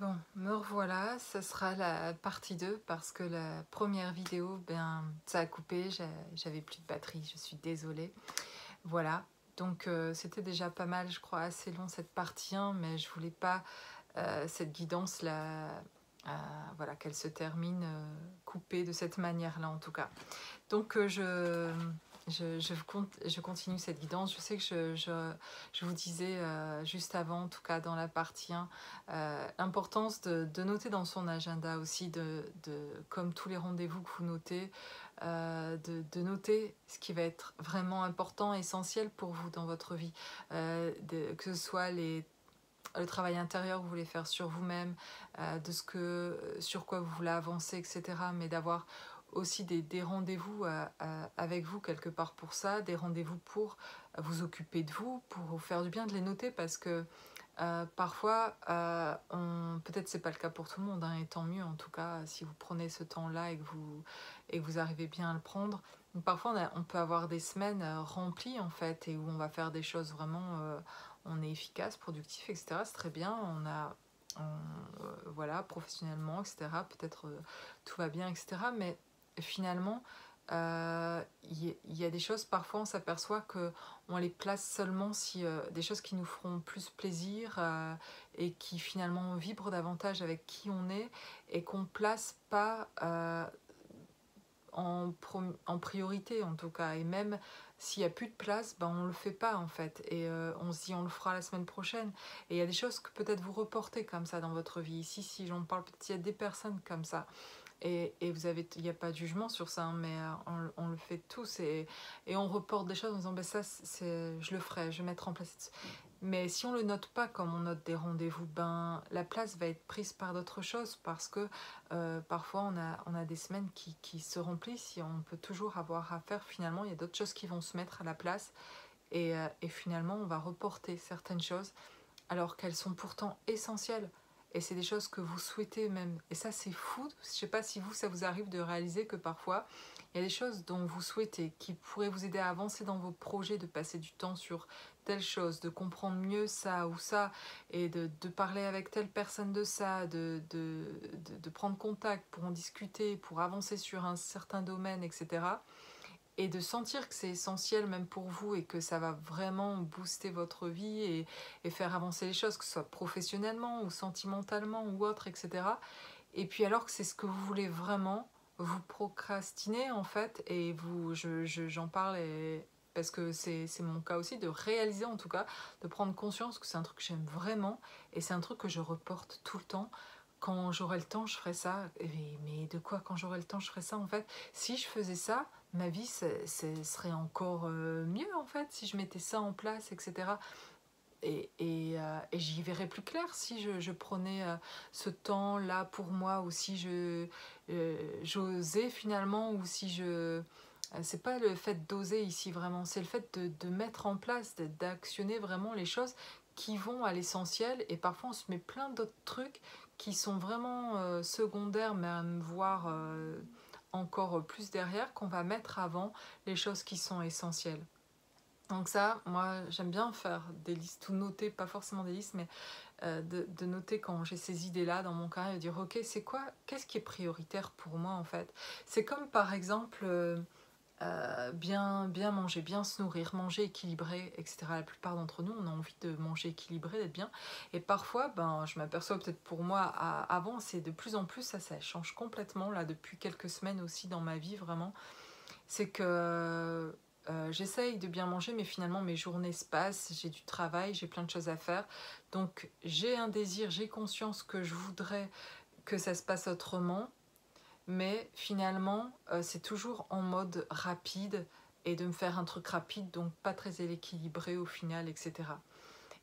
Bon, me revoilà, ça sera la partie 2 parce que la première vidéo, ben, ça a coupé, j'avais plus de batterie, je suis désolée. Voilà, donc c'était déjà pas mal, je crois, assez long cette partie 1, mais je voulais pas cette guidance-là, voilà, qu'elle se termine coupée de cette manière-là en tout cas. Donc je continue cette guidance. Je sais que je vous disais juste avant, en tout cas dans la partie 1, l'importance de noter dans son agenda aussi, comme tous les rendez-vous que vous notez, de noter ce qui va être vraiment important, essentiel pour vous dans votre vie. Que ce soit le travail intérieur que vous voulez faire sur vous-même, sur quoi vous voulez avancer, etc. Mais d'avoir aussi des rendez-vous avec vous quelque part pour ça, des rendez-vous pour vous occuper de vous, pour vous faire du bien, de les noter parce que parfois, peut-être c'est pas le cas pour tout le monde, hein, et tant mieux en tout cas si vous prenez ce temps-là et que vous arrivez bien à le prendre. Donc, parfois on peut avoir des semaines remplies en fait et où on va faire des choses vraiment, on est efficace, productif, etc. C'est très bien, voilà, professionnellement, etc. Peut-être tout va bien, etc. Mais finalement, y a des choses, parfois on s'aperçoit que on les place seulement si des choses qui nous feront plus plaisir et qui finalement vibrent davantage avec qui on est et qu'on place pas en priorité en tout cas. Et même s'il n'y a plus de place, ben on le fait pas en fait et on se dit on le fera la semaine prochaine. Et il y a des choses que peut-être vous reportez comme ça dans votre vie. Ici, si j'en parle, peut-être il y a des personnes comme ça. Et vous avez, il n'y a pas de jugement sur ça, hein, mais on le fait tous et on reporte des choses en disant ben ça, je le ferai, je vais mettre en place. Mais si on le note pas comme on note des rendez-vous, ben la place va être prise par d'autres choses parce que parfois on a des semaines qui se remplissent et on peut toujours avoir à faire. Finalement, il y a d'autres choses qui vont se mettre à la place et finalement on va reporter certaines choses alors qu'elles sont pourtant essentielles. Et c'est des choses que vous souhaitez même. Et ça, c'est fou. Je ne sais pas si vous, ça vous arrive de réaliser que parfois, il y a des choses dont vous souhaitez, qui pourraient vous aider à avancer dans vos projets, de passer du temps sur telle chose, de comprendre mieux ça ou ça, et de parler avec telle personne de ça, de prendre contact pour en discuter, pour avancer sur un certain domaine, etc. Et de sentir que c'est essentiel même pour vous et que ça va vraiment booster votre vie et faire avancer les choses, que ce soit professionnellement ou sentimentalement ou autre, etc. Et puis alors que c'est ce que vous voulez vraiment, vous procrastinez en fait et j'en parle parce que c'est mon cas aussi, de réaliser en tout cas, de prendre conscience que c'est un truc que j'aime vraiment et c'est un truc que je reporte tout le temps. Quand j'aurai le temps, je ferai ça. Mais de quoi quand j'aurai le temps, je ferai ça en fait? Si je faisais ça, ma vie serait encore mieux en fait, si je mettais ça en place, etc. Et j'y verrais plus clair si je prenais ce temps-là pour moi, ou si j'osais finalement, ou si je... C'est pas le fait d'oser ici vraiment, c'est le fait de mettre en place, d'actionner vraiment les choses qui vont à l'essentiel. Et parfois on se met plein d'autres trucs qui sont vraiment secondaires, même voire encore plus derrière, qu'on va mettre avant les choses qui sont essentielles. Donc ça, moi, j'aime bien faire des listes, tout noter, pas forcément des listes, mais de noter quand j'ai ces idées-là dans mon carnet et de dire, ok, c'est quoi, qu'est-ce qui est prioritaire pour moi en fait? C'est comme par exemple bien manger, bien se nourrir, manger équilibré, etc. La plupart d'entre nous, on a envie de manger équilibré, d'être bien. Et parfois, ben, je m'aperçois peut-être pour moi, avant, c'est de plus en plus, ça change complètement, là, depuis quelques semaines aussi dans ma vie, vraiment. C'est que j'essaye de bien manger, mais finalement mes journées se passent, j'ai du travail, j'ai plein de choses à faire. Donc j'ai un désir, j'ai conscience que je voudrais que ça se passe autrement, mais finalement c'est toujours en mode rapide et de me faire un truc rapide, donc pas très équilibré au final, etc.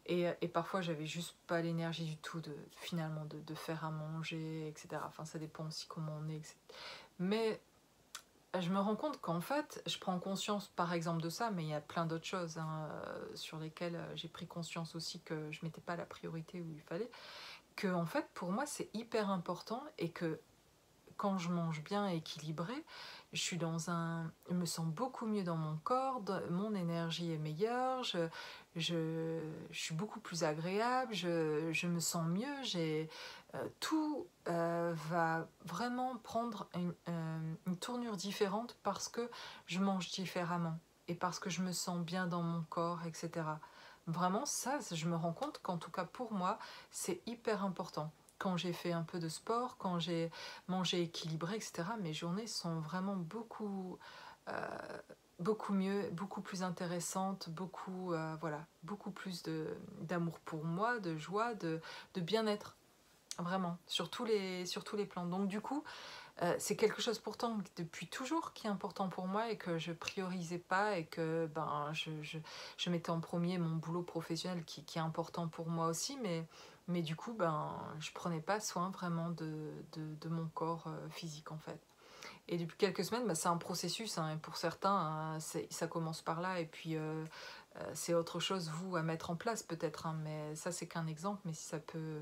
Et parfois j'avais juste pas l'énergie du tout finalement de faire à manger, etc. Enfin ça dépend aussi comment on est, etc. Mais je me rends compte qu'en fait, je prends conscience par exemple de ça, mais il y a plein d'autres choses hein, sur lesquelles j'ai pris conscience aussi que je ne mettais pas la priorité où il fallait, que en fait pour moi c'est hyper important et que quand je mange bien équilibré, je me sens beaucoup mieux dans mon corps, mon énergie est meilleure, je suis beaucoup plus agréable, je me sens mieux, tout va vraiment prendre une tournure différente parce que je mange différemment et parce que je me sens bien dans mon corps, etc. Vraiment, ça, je me rends compte qu'en tout cas pour moi, c'est hyper important. Quand j'ai fait un peu de sport, quand j'ai mangé équilibré, etc., mes journées sont vraiment euh, beaucoup mieux, beaucoup plus intéressantes, voilà, beaucoup plus d'amour pour moi, de joie, de bien-être, vraiment, sur tous les plans. Donc du coup, c'est quelque chose pourtant depuis toujours qui est important pour moi et que je priorisais pas et que je mettais en premier mon boulot professionnel qui est important pour moi aussi, mais du coup, je prenais pas soin vraiment de mon corps physique en fait. Et depuis quelques semaines, c'est un processus, hein, et pour certains, hein, ça commence par là, et puis c'est autre chose, vous, à mettre en place peut-être, hein, mais ça, c'est qu'un exemple, mais si ça peut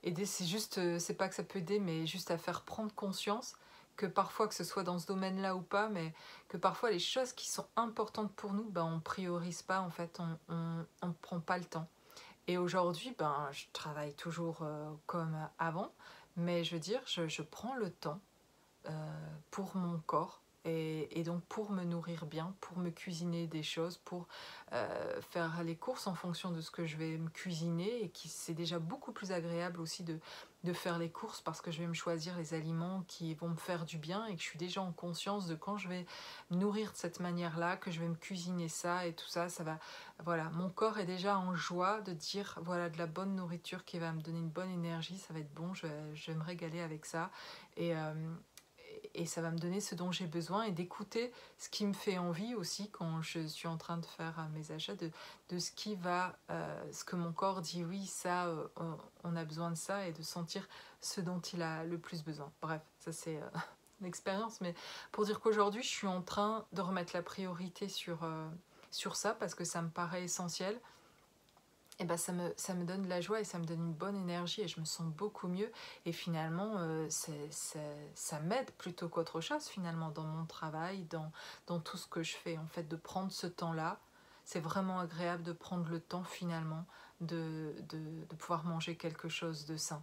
aider, c'est juste, c'est pas que ça peut aider, mais juste à faire prendre conscience que parfois, que ce soit dans ce domaine-là ou pas, mais que parfois les choses qui sont importantes pour nous, on priorise pas, en fait, on prend pas le temps. Et aujourd'hui, je travaille toujours comme avant, mais je veux dire, je prends le temps pour mon corps et donc pour me nourrir bien, pour me cuisiner des choses, pour faire les courses en fonction de ce que je vais me cuisiner et qui c'est déjà beaucoup plus agréable aussi de faire les courses parce que je vais me choisir les aliments qui vont me faire du bien et que je suis déjà en conscience de quand je vais me nourrir de cette manière-là, que je vais me cuisiner ça et tout ça, ça va, voilà, mon corps est déjà en joie de dire voilà de la bonne nourriture qui va me donner une bonne énergie, ça va être bon, je vais me régaler avec ça et et ça va me donner ce dont j'ai besoin et d'écouter ce qui me fait envie aussi quand je suis en train de faire mes achats, de ce qui va, ce que mon corps dit oui, ça, on a besoin de ça et de sentir ce dont il a le plus besoin. Bref, ça c'est une expérience, mais pour dire qu'aujourd'hui je suis en train de remettre la priorité sur ça parce que ça me paraît essentiel et ça me donne de la joie et ça me donne une bonne énergie et je me sens beaucoup mieux. Et finalement, ça m'aide plutôt qu'autre chose, finalement, dans mon travail, dans tout ce que je fais. En fait, de prendre ce temps-là, c'est vraiment agréable de prendre le temps, finalement, de pouvoir manger quelque chose de sain.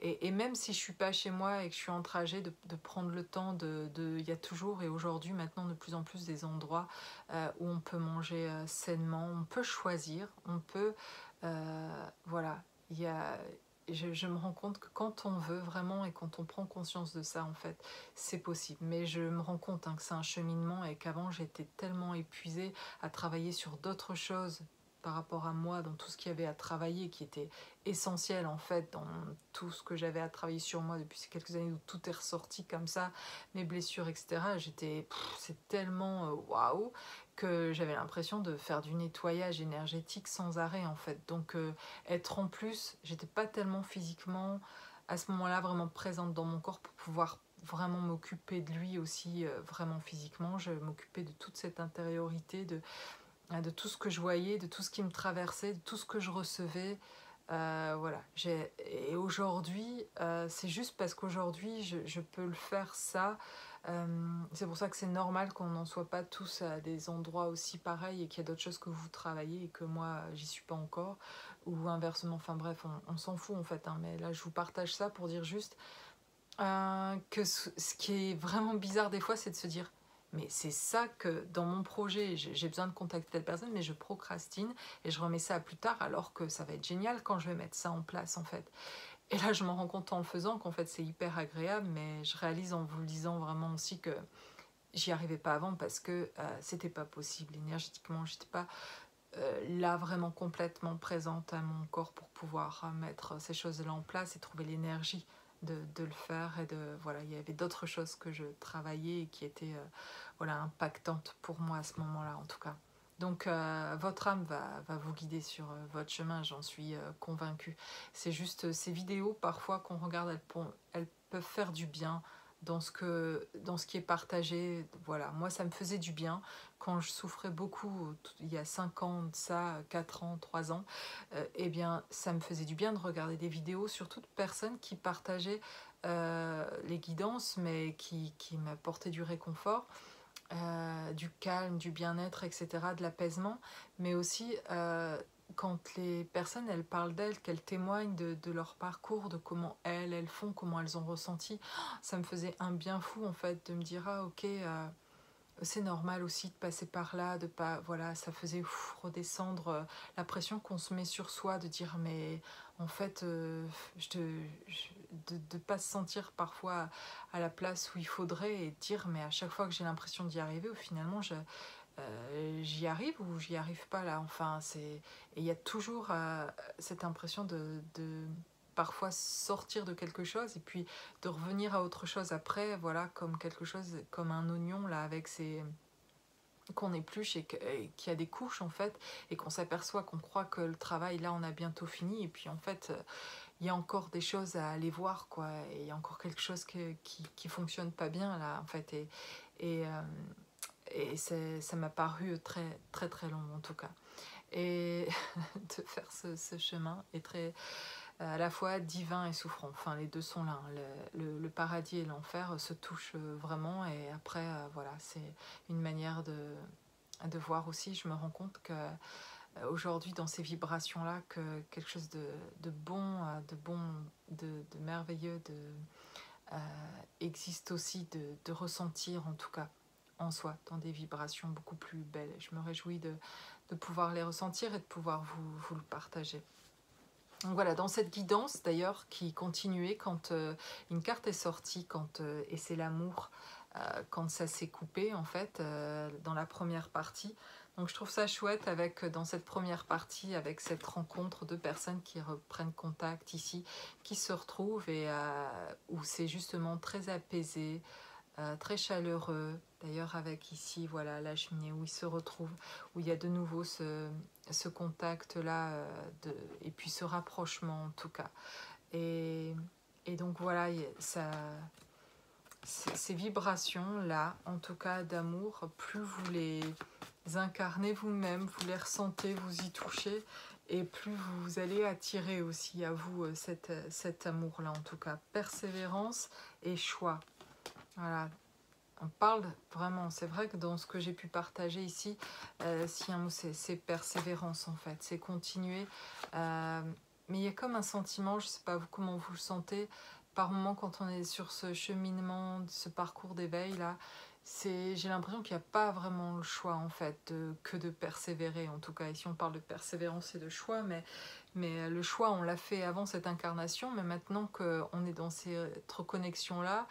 Et même si je suis pas chez moi et que je suis en trajet, de prendre le temps il y a toujours et aujourd'hui maintenant de plus en plus des endroits où on peut manger sainement, on peut choisir, on peut, voilà, il y a, je me rends compte que quand on veut vraiment et quand on prend conscience de ça en fait, c'est possible. Mais je me rends compte que c'est un cheminement et qu'avant j'étais tellement épuisée à travailler sur d'autres choses par rapport à moi, dans tout ce qu'il y avait à travailler, qui était essentiel en fait, dans tout ce que j'avais à travailler sur moi depuis ces quelques années où tout est ressorti comme ça, mes blessures, etc. C'est tellement waouh que j'avais l'impression de faire du nettoyage énergétique sans arrêt en fait. Donc être en plus, j'étais pas tellement physiquement à ce moment-là vraiment présente dans mon corps pour pouvoir vraiment m'occuper de lui aussi vraiment physiquement. Je m'occupais de toute cette intériorité, de tout ce que je voyais, de tout ce qui me traversait, de tout ce que je recevais. Voilà. Et aujourd'hui, c'est juste parce qu'aujourd'hui, je peux le faire ça. C'est pour ça que c'est normal qu'on n'en soit pas tous à des endroits aussi pareils et qu'il y a d'autres choses que vous travaillez et que moi, j'y suis pas encore. Ou inversement, enfin bref, on s'en fout en fait. Hein, mais là, je vous partage ça pour dire juste que ce qui est vraiment bizarre des fois, c'est de se dire mais c'est ça que dans mon projet, j'ai besoin de contacter telle personne, mais je procrastine et je remets ça à plus tard alors que ça va être génial quand je vais mettre ça en place en fait. Et là, je me rends compte en le faisant qu'en fait c'est hyper agréable, mais je réalise en vous le disant vraiment aussi que j'y arrivais pas avant parce que c'était pas possible énergétiquement, j'étais pas là vraiment complètement présente à mon corps pour pouvoir mettre ces choses-là en place et trouver l'énergie de le faire et voilà, il y avait d'autres choses que je travaillais et qui étaient voilà, impactantes pour moi à ce moment-là en tout cas. Donc votre âme va vous guider sur votre chemin, j'en suis convaincue. C'est juste ces vidéos parfois qu'on regarde, elles peuvent faire du bien dans ce qui est partagé. Voilà, moi ça me faisait du bien quand je souffrais beaucoup, il y a 5 ans de ça, 4 ans, 3 ans, eh bien, ça me faisait du bien de regarder des vidéos, surtout de personnes qui partageaient les guidances, mais qui m'apportaient du réconfort. du calme, du bien-être, etc., de l'apaisement, mais aussi quand les personnes, elles parlent d'elles, qu'elles témoignent de leur parcours, de comment elles font, comment elles ont ressenti, ça me faisait un bien fou en fait de me dire ah ok, c'est normal aussi de passer par là, de pas, voilà, ça faisait redescendre la pression qu'on se met sur soi, de dire mais en fait, de pas se sentir parfois à la place où il faudrait et de dire mais à chaque fois que j'ai l'impression d'y arriver, finalement j'y arrive ou j'y arrive pas là, enfin c'est, et il y a toujours cette impression de parfois sortir de quelque chose et puis de revenir à autre chose après, voilà, comme quelque chose, comme un oignon là avec ses qu'on épluche et qu'il y a des couches en fait et qu'on s'aperçoit qu'on croit que le travail là on a bientôt fini et puis en fait il y a encore des choses à aller voir quoi et il y a encore quelque chose qui fonctionne pas bien là en fait et, euh, et ça m'a paru très très très long en tout cas et de faire ce chemin est très à la fois divin et souffrant. Enfin, les deux sont là, hein. Le paradis et l'enfer se touchent vraiment. Et après, voilà, c'est une manière de voir aussi. Je me rends compte que aujourd'hui, dans ces vibrations-là, que quelque chose de bon, de merveilleux, euh, existe aussi de ressentir, en tout cas, en soi, dans des vibrations beaucoup plus belles. Et je me réjouis de pouvoir les ressentir et de pouvoir vous le partager. Donc voilà, dans cette guidance d'ailleurs qui continuait quand une carte est sortie, et c'est l'amour, quand ça s'est coupé en fait, dans la première partie. Donc je trouve ça chouette avec, dans cette première partie, avec cette rencontre de personnes qui reprennent contact ici, qui se retrouvent et où c'est justement très apaisé, très chaleureux. D'ailleurs avec ici, voilà, la cheminée où ils se retrouvent, où il y a de nouveau ce contact-là, et puis ce rapprochement en tout cas. Et, et donc voilà, ça, ces vibrations-là, en tout cas d'amour, plus vous les incarnez vous-même, vous les ressentez, vous y touchez, et plus vous allez attirer aussi à vous cet amour-là, en tout cas. Persévérance et choix. Voilà, on parle vraiment, c'est vrai que dans ce que j'ai pu partager ici, si un mot c'est persévérance en fait, c'est continuer. Mais il y a comme un sentiment, je ne sais pas vous, comment vous le sentez, par moment quand on est sur ce cheminement, ce parcours d'éveil là, j'ai l'impression qu'il n'y a pas vraiment le choix en fait que de persévérer. En tout cas, ici on parle de persévérance et de choix, mais le choix on l'a fait avant cette incarnation, mais maintenant qu'on est dans cette reconnexion là,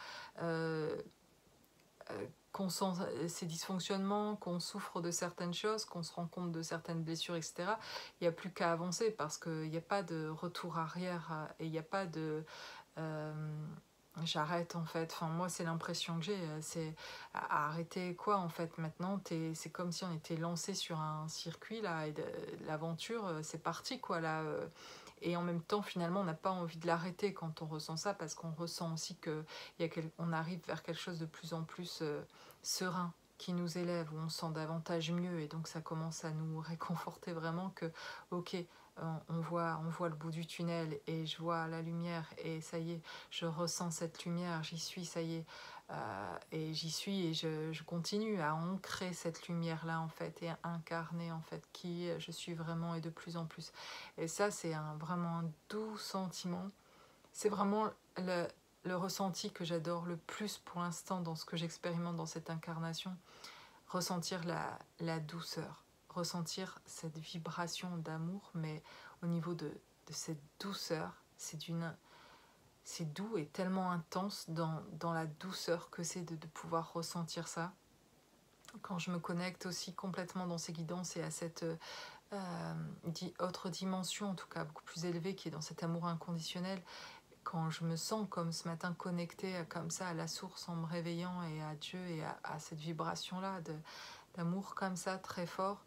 qu'on sent ces dysfonctionnements, qu'on souffre de certaines choses, qu'on se rend compte de certaines blessures, etc., il n'y a plus qu'à avancer parce qu'il n'y a pas de retour arrière et il n'y a pas de... j'arrête en fait, enfin moi c'est l'impression que j'ai, c'est à arrêter quoi en fait maintenant, c'est comme si on était lancé sur un circuit là et l'aventure c'est parti quoi là, et en même temps finalement on n'a pas envie de l'arrêter quand on ressent ça parce qu'on ressent aussi qu'on arrive vers quelque chose de plus en plus serein qui nous élève, où on se sent davantage mieux et donc ça commence à nous réconforter vraiment que ok, on voit le bout du tunnel et je vois la lumière et ça y est, je ressens cette lumière, j'y suis, ça y est, et j'y suis et je continue à ancrer cette lumière-là en fait et à incarner en fait qui je suis vraiment et de plus en plus. Et ça c'est vraiment un doux sentiment, c'est vraiment le ressenti que j'adore le plus pour l'instant dans ce que j'expérimente dans cette incarnation, ressentir la douceur, ressentir cette vibration d'amour, mais au niveau de cette douceur, c'est doux et tellement intense dans la douceur que c'est de pouvoir ressentir ça. Quand je me connecte aussi complètement dans ces guidances et à cette autre dimension, en tout cas beaucoup plus élevée, qui est dans cet amour inconditionnel, quand je me sens comme ce matin connectée comme ça à la source en me réveillant et à Dieu et à cette vibration-là d'amour comme ça très fort,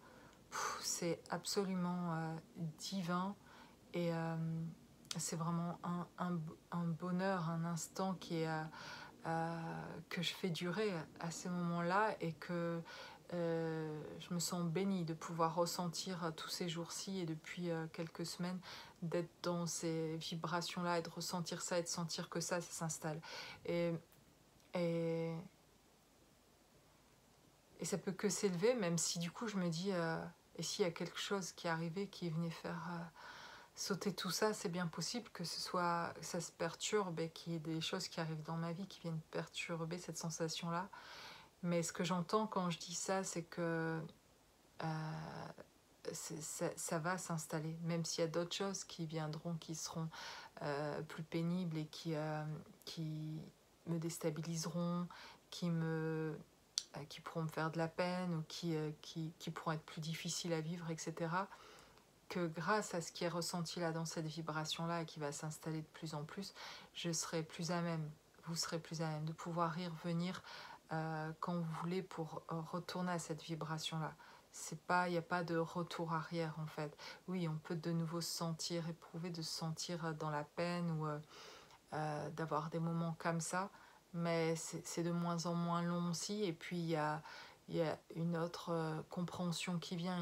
c'est absolument divin et c'est vraiment un bonheur, un instant que je fais durer à ces moments-là et que je me sens bénie de pouvoir ressentir tous ces jours-ci et depuis quelques semaines d'être dans ces vibrations-là et de ressentir ça et de sentir que ça s'installe. Et, et, et ça peut que s'élever, même si du coup je me dis, et s'il y a quelque chose qui est arrivé, qui venait faire sauter tout ça, c'est bien possible que ce soit, que ça se perturbe et qu'il y ait des choses qui arrivent dans ma vie qui viennent perturber cette sensation-là. Mais ce que j'entends quand je dis ça, c'est que ça va s'installer, même s'il y a d'autres choses qui viendront, qui seront plus pénibles et qui me déstabiliseront, qui pourront me faire de la peine ou qui pourront être plus difficiles à vivre, etc. Que grâce à ce qui est ressenti là dans cette vibration-là et qui va s'installer de plus en plus, je serai plus à même, vous serez plus à même de pouvoir y revenir quand vous voulez pour retourner à cette vibration-là. Il n'y a pas de retour arrière en fait. Oui, on peut de nouveau se sentir, éprouver, de se sentir dans la peine ou d'avoir des moments comme ça, mais c'est de moins en moins long aussi. Et puis il y a une autre compréhension qui vient,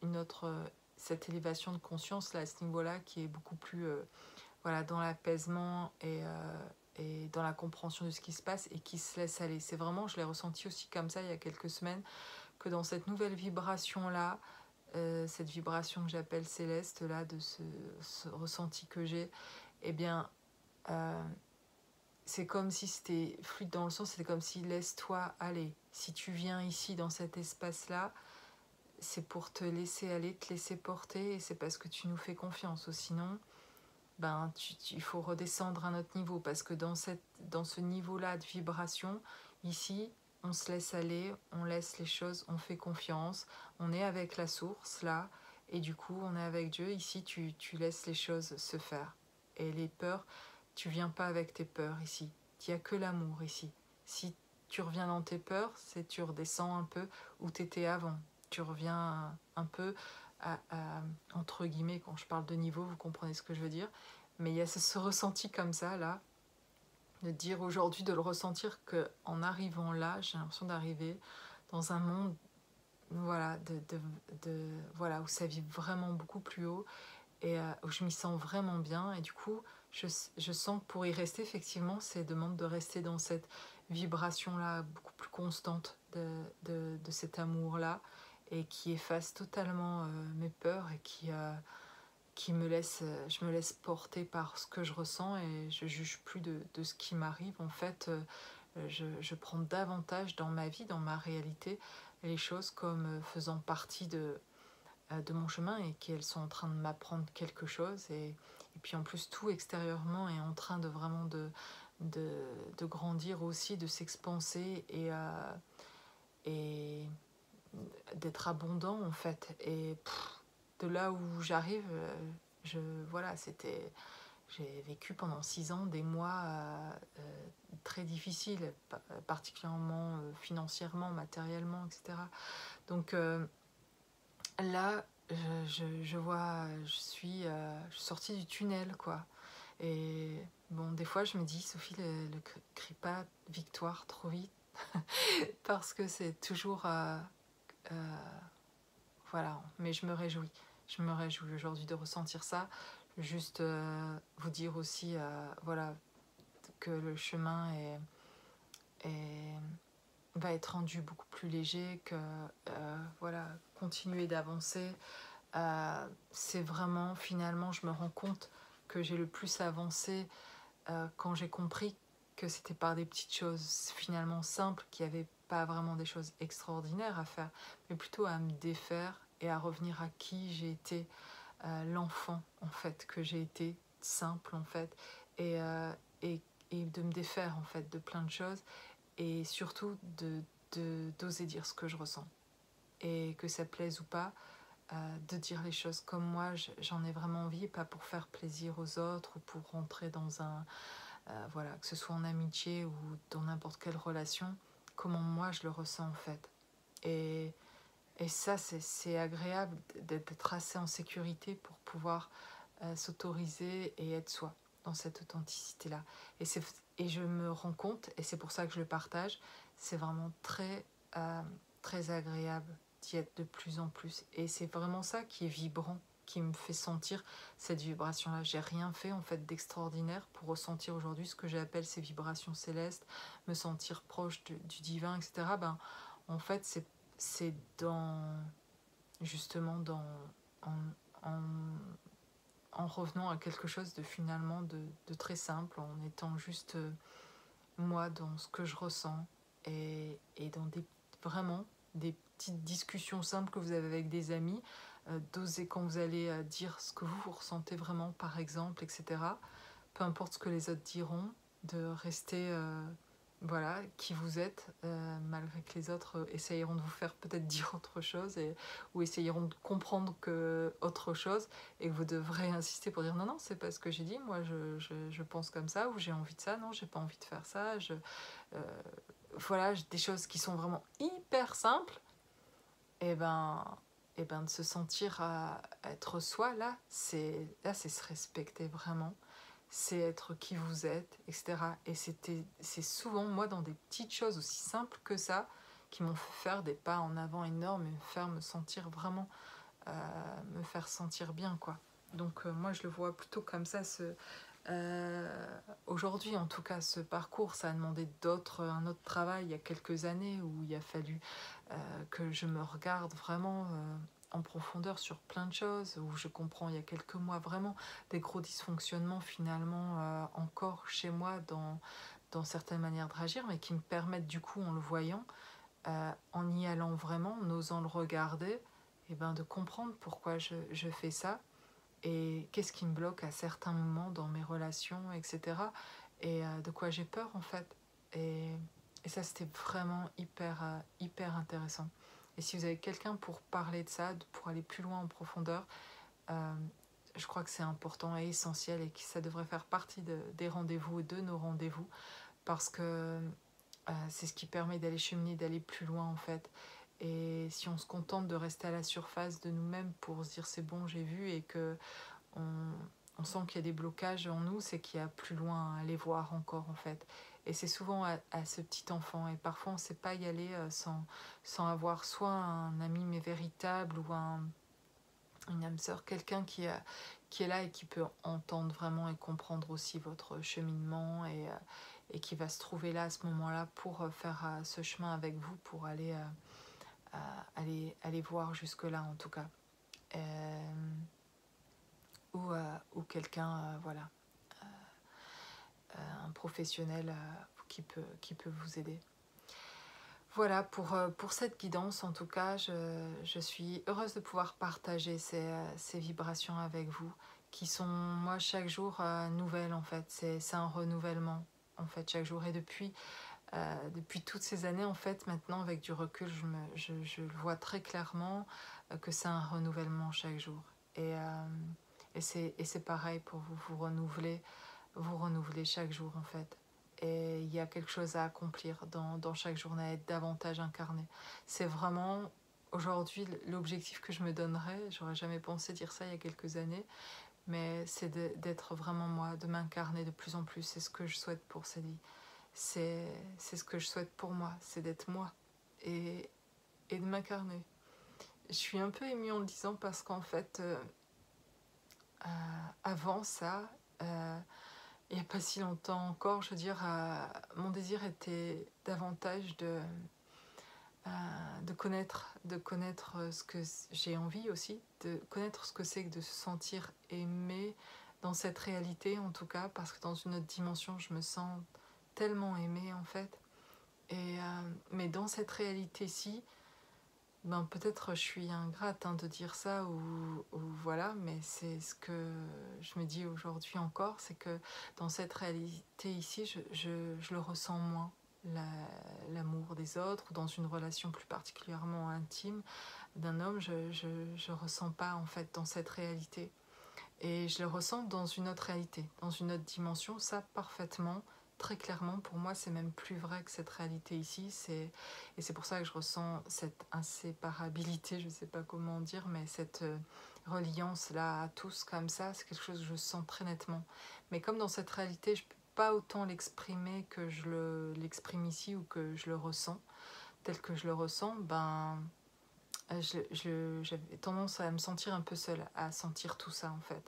une autre cette élévation de conscience là, à ce niveau-là qui est beaucoup plus voilà, dans l'apaisement et dans la compréhension de ce qui se passe et qui se laisse aller. C'est vraiment, je l'ai ressenti aussi comme ça il y a quelques semaines, que dans cette nouvelle vibration-là, cette vibration que j'appelle céleste, là, de ce ressenti que j'ai, eh bien, euh, c'est comme si c'était fluide dans le sens, c'était comme si laisse-toi aller. Si tu viens ici dans cet espace-là, c'est pour te laisser aller, te laisser porter, et c'est parce que tu nous fais confiance. Ou sinon, ben, il faut redescendre à notre niveau, parce que dans ce niveau-là de vibration, ici, on se laisse aller, on laisse les choses, on fait confiance, on est avec la source, là, et du coup, on est avec Dieu. Ici, tu laisses les choses se faire. Et les peurs, tu viens pas avec tes peurs ici. Il n'y a que l'amour ici. Si tu reviens dans tes peurs, c'est tu redescends un peu où tu étais avant. Tu reviens un peu entre guillemets, quand je parle de niveau, vous comprenez ce que je veux dire. Mais il y a ce ressenti comme ça, là, de dire aujourd'hui, de le ressentir qu'en arrivant là, j'ai l'impression d'arriver dans un monde voilà, voilà, où ça vibre vraiment beaucoup plus haut et où je m'y sens vraiment bien. Et du coup, je sens que pour y rester, effectivement, c'est demande de rester dans cette vibration-là beaucoup plus constante de cet amour-là et qui efface totalement mes peurs et qui me laisse, je me laisse porter par ce que je ressens et je juge plus de ce qui m'arrive. En fait, je prends davantage dans ma vie, dans ma réalité, les choses comme faisant partie de mon chemin et qu'elles sont en train de m'apprendre quelque chose. Et puis en plus, tout extérieurement est en train de vraiment de grandir aussi, de s'expanser et d'être abondant en fait. Et de là où j'arrive, voilà, j'ai vécu pendant 6 ans des mois très difficiles, particulièrement financièrement, matériellement, etc. Donc là, je vois, je suis sortie du tunnel, quoi. Et bon, des fois, je me dis, Sophie, ne crie pas victoire trop vite, parce que c'est toujours... voilà, mais je me réjouis. Je me réjouis aujourd'hui de ressentir ça. Juste vous dire aussi, voilà, que le chemin est, va être rendu beaucoup plus léger, que voilà, continuer d'avancer. C'est vraiment, finalement, je me rends compte que j'ai le plus avancé quand j'ai compris que c'était par des petites choses finalement simples, qu'il n'y avait pas vraiment des choses extraordinaires à faire, mais plutôt à me défaire et à revenir à qui j'ai été, l'enfant en fait que j'ai été, simple en fait, et, euh, et, et de me défaire en fait de plein de choses et surtout d'oser dire ce que je ressens et que ça plaise ou pas, de dire les choses comme moi j'en ai vraiment envie, et pas pour faire plaisir aux autres ou pour rentrer dans un voilà, que ce soit en amitié ou dans n'importe quelle relation, comment moi je le ressens en fait. Et, et ça, c'est agréable d'être assez en sécurité pour pouvoir s'autoriser et être soi dans cette authenticité-là. Et je me rends compte, et c'est pour ça que je le partage, c'est vraiment très agréable d'y être de plus en plus. Et c'est vraiment ça qui est vibrant, qui me fait sentir cette vibration-là. J'ai rien fait en fait d'extraordinaire pour ressentir aujourd'hui ce que j'appelle ces vibrations célestes, me sentir proche du divin, etc. Ben, En fait, c'est dans, justement, en, en, en revenant à quelque chose de finalement de très simple, en étant juste moi dans ce que je ressens et dans vraiment des petites discussions simples que vous avez avec des amis, d'oser quand vous allez dire ce que vous ressentez vraiment, par exemple, etc. Peu importe ce que les autres diront, de rester voilà, qui vous êtes, malgré que les autres essayeront de vous faire peut-être dire autre chose ou essayeront de comprendre que autre chose et que vous devrez insister pour dire non, non, c'est pas ce que j'ai dit, moi je pense comme ça ou j'ai envie de ça, non, j'ai pas envie de faire ça. Euh, voilà, des choses qui sont vraiment hyper simples, et ben de se sentir à être soi, là, c'est se respecter vraiment, c'est être qui vous êtes, etc. Et c'est souvent, moi, dans des petites choses aussi simples que ça, qui m'ont fait faire des pas en avant énormes et me faire me sentir vraiment, me faire sentir bien, quoi. Donc moi, je le vois plutôt comme ça, aujourd'hui, en tout cas, ce parcours, ça a demandé un autre travail il y a quelques années où il a fallu que je me regarde vraiment en profondeur sur plein de choses, où je comprends il y a quelques mois vraiment des gros dysfonctionnements finalement encore chez moi dans certaines manières de réagir, mais qui me permettent du coup, en le voyant, en y allant vraiment, en osant le regarder, et ben, de comprendre pourquoi je fais ça et qu'est-ce qui me bloque à certains moments dans mes relations, etc. Et de quoi j'ai peur en fait. Et, et ça, c'était vraiment hyper intéressant. Et si vous avez quelqu'un pour parler de ça, pour aller plus loin en profondeur, euh, je crois que c'est important et essentiel et que ça devrait faire partie des rendez-vous et de nos rendez-vous parce que c'est ce qui permet d'aller cheminer, d'aller plus loin en fait. Et si on se contente de rester à la surface de nous-mêmes pour se dire c'est bon, j'ai vu et que on sent qu'il y a des blocages en nous, c'est qu'il y a plus loin à aller voir encore en fait. Et c'est souvent à ce petit enfant. Et parfois on ne sait pas y aller sans avoir soit un ami mais véritable ou une âme sœur, quelqu'un qui est là et qui peut entendre vraiment et comprendre aussi votre cheminement et qui va se trouver là à ce moment-là pour faire ce chemin avec vous, pour aller voir jusque-là en tout cas. Ou quelqu'un, voilà, un professionnel qui peut vous aider. Voilà, pour cette guidance, en tout cas, je suis heureuse de pouvoir partager ces vibrations avec vous, qui sont, moi, chaque jour nouvelles, en fait. C'est un renouvellement, en fait, chaque jour. Et depuis toutes ces années, en fait, maintenant, avec du recul, je le vois très clairement que c'est un renouvellement chaque jour. Et c'est pareil pour vous, vous renouvelez chaque jour, en fait. Et il y a quelque chose à accomplir dans chaque journée, à être davantage incarné. C'est vraiment, aujourd'hui, l'objectif que je me donnerais, j'aurais jamais pensé dire ça il y a quelques années, mais c'est d'être vraiment moi, de m'incarner de plus en plus. C'est ce que je souhaite pour cette vie. C'est ce que je souhaite pour moi, c'est d'être moi et, et de m'incarner. Je suis un peu émue en le disant parce qu'en fait, avant ça, il n'y a pas si longtemps encore, je veux dire, mon désir était davantage de connaître ce que j'ai envie aussi, de connaître ce que c'est que de se sentir aimé dans cette réalité en tout cas, parce que dans une autre dimension, je me sens tellement aimée en fait. Mais dans cette réalité-ci, ben peut-être je suis ingrate de dire ça ou voilà, mais c'est ce que je me dis aujourd'hui encore, c'est que dans cette réalité ici, je le ressens moins, l'amour des autres, ou dans une relation plus particulièrement intime d'un homme, je ressens pas en fait dans cette réalité. Et je le ressens dans une autre réalité, dans une autre dimension, ça parfaitement, très clairement. Pour moi, c'est même plus vrai que cette réalité ici. Et c'est pour ça que je ressens cette inséparabilité, je ne sais pas comment dire, mais cette reliance-là à tous comme ça, c'est quelque chose que je sens très nettement. Mais comme dans cette réalité, je ne peux pas autant l'exprimer que l'exprime ici ou que je le ressens, tel que je le ressens, ben j'avais tendance à me sentir un peu seule, à sentir tout ça en fait,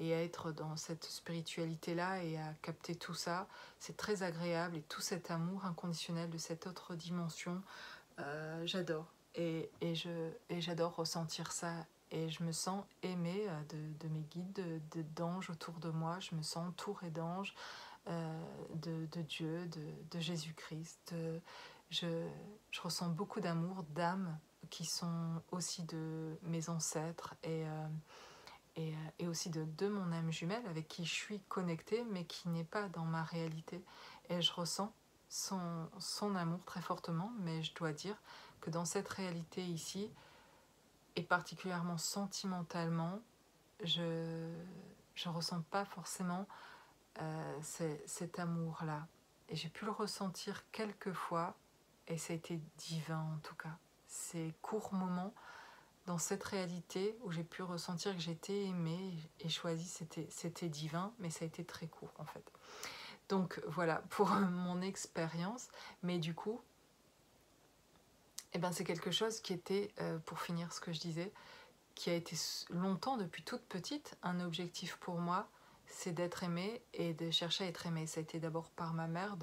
et à être dans cette spiritualité-là et à capter tout ça. C'est très agréable et tout cet amour inconditionnel de cette autre dimension J'adore. Et j'adore ressentir ça. Et je me sens aimée de mes guides, d'anges autour de moi. Je me sens entourée d'anges, de Dieu, de Jésus-Christ. Je, je ressens beaucoup d'amour, d'âmes qui sont aussi de mes ancêtres et aussi de mon âme jumelle avec qui je suis connectée mais qui n'est pas dans ma réalité. Et je ressens son amour très fortement, mais je dois dire que dans cette réalité ici, et particulièrement sentimentalement, je ne ressens pas forcément cet amour-là. Et j'ai pu le ressentir quelques fois, et ça a été divin en tout cas. Ces courts moments dans cette réalité où j'ai pu ressentir que j'étais aimée et choisie, c'était divin, mais ça a été très court en fait. Donc voilà pour mon expérience, mais du coup, eh ben, c'est quelque chose qui était, pour finir ce que je disais, qui a été longtemps, depuis toute petite, un objectif pour moi, c'est d'être aimée et de chercher à être aimée. Ça a été d'abord par ma mère,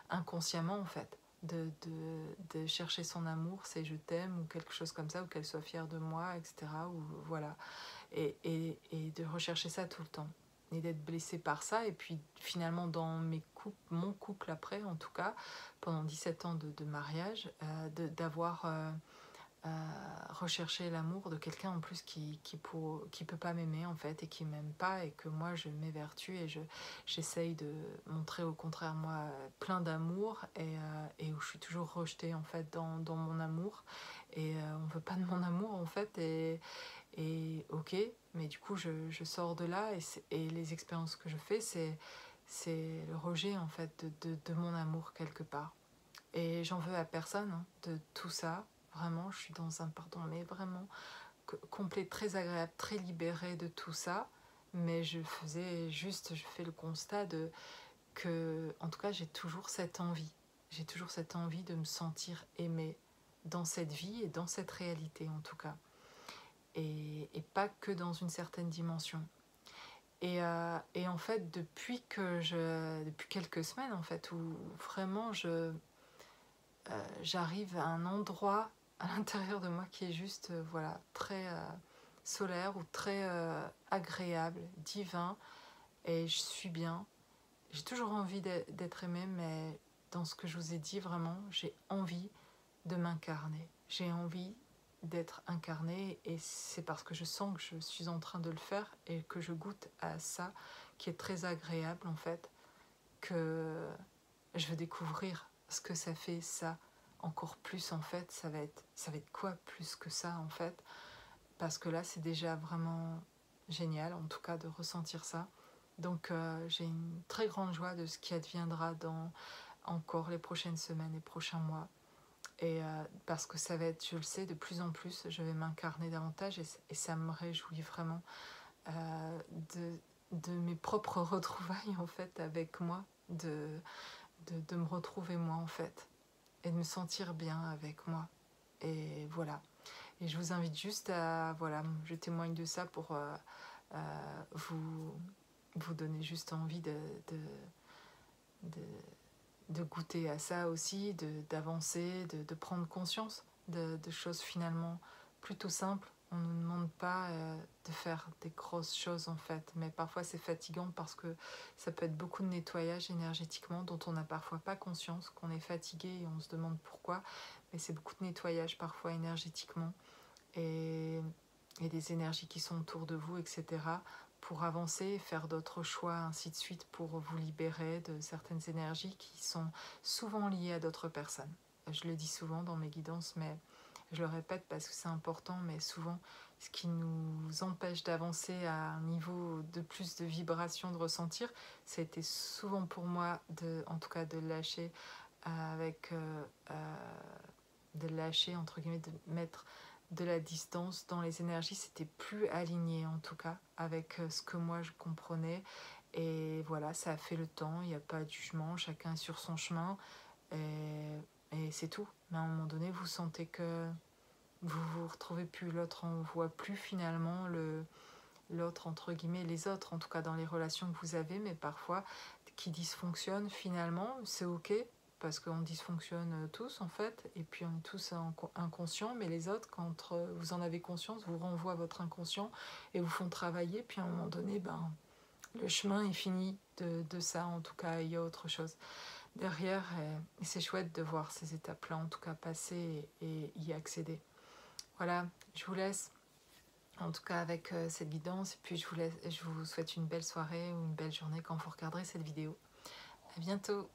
inconsciemment en fait, de chercher son amour, c'est je t'aime ou quelque chose comme ça, ou qu'elle soit fière de moi, etc. Ou, voilà. Et de rechercher ça tout le temps. Et d'être blessée par ça. Et puis finalement, dans mon couple après, en tout cas, pendant 17 ans de mariage, d'avoir recherché l'amour de quelqu'un en plus qui peut pas m'aimer en fait et qui m'aime pas et que moi je m'évertue et j'essaye de montrer au contraire moi plein d'amour et où je suis toujours rejetée en fait dans mon amour et on veut pas de mon amour en fait et ok, mais du coup je sors de là et les expériences que je fais c'est le rejet en fait de mon amour quelque part. Et j'en veux à personne hein, de tout ça. Vraiment, je suis dans un pardon, mais vraiment complet, très agréable, très libérée de tout ça. Mais je fais le constat que, en tout cas, j'ai toujours cette envie. J'ai toujours cette envie de me sentir aimée dans cette vie et dans cette réalité, en tout cas. Et pas que dans une certaine dimension. Et en fait, depuis quelques semaines, en fait, où vraiment j'arrive à un endroit à l'intérieur de moi qui est juste voilà, très solaire ou très agréable, divin, et je suis bien. J'ai toujours envie d'être aimée, mais dans ce que je vous ai dit, vraiment, j'ai envie de m'incarner. J'ai envie d'être incarnée et c'est parce que je sens que je suis en train de le faire et que je goûte à ça qui est très agréable en fait, que je veux découvrir ce que ça fait ça encore plus en fait. Ça va être quoi plus que ça en fait, parce que là c'est déjà vraiment génial en tout cas de ressentir ça. Donc j'ai une très grande joie de ce qui adviendra dans encore les prochaines semaines et prochains mois. Et parce que ça va être, je le sais, de plus en plus, je vais m'incarner davantage et ça me réjouit vraiment euh, de, de mes propres retrouvailles en fait avec moi, de me retrouver moi en fait et de me sentir bien avec moi. Et voilà. Et je vous invite juste à, voilà, je témoigne de ça pour vous donner juste envie de, de goûter à ça aussi, d'avancer, de prendre conscience de choses finalement plutôt simples. On ne nous demande pas de faire des grosses choses en fait, mais parfois c'est fatigant parce que ça peut être beaucoup de nettoyage énergétiquement dont on n'a parfois pas conscience, qu'on est fatigué et on se demande pourquoi, mais c'est beaucoup de nettoyage parfois énergétiquement et, et des énergies qui sont autour de vous, etc. pour avancer, faire d'autres choix, ainsi de suite, pour vous libérer de certaines énergies qui sont souvent liées à d'autres personnes. Je le dis souvent dans mes guidances, mais je le répète parce que c'est important, mais souvent, ce qui nous empêche d'avancer à un niveau de plus de vibration, de ressentir, ça a été souvent pour moi, en tout cas, de lâcher de lâcher, entre guillemets, de mettre de la distance dans les énergies, c'était plus aligné en tout cas avec ce que moi je comprenais. Et voilà, ça a fait le temps, il n'y a pas de jugement, chacun est sur son chemin et c'est tout. Mais à un moment donné, vous sentez que vous vous retrouvez plus, l'autre on voit plus finalement l'autre entre guillemets, les autres en tout cas dans les relations que vous avez, mais parfois qui dysfonctionnent finalement, c'est ok, parce qu'on dysfonctionne tous en fait, et puis on est tous inconscients, mais les autres, quand vous en avez conscience, vous renvoient à votre inconscient et vous font travailler, puis à un moment donné, ben, le chemin est fini de ça, en tout cas, il y a autre chose derrière, et c'est chouette de voir ces étapes-là, en tout cas, passer et y accéder. Voilà, je vous laisse en tout cas avec cette guidance, et puis je vous souhaite une belle soirée ou une belle journée quand vous regarderez cette vidéo. À bientôt.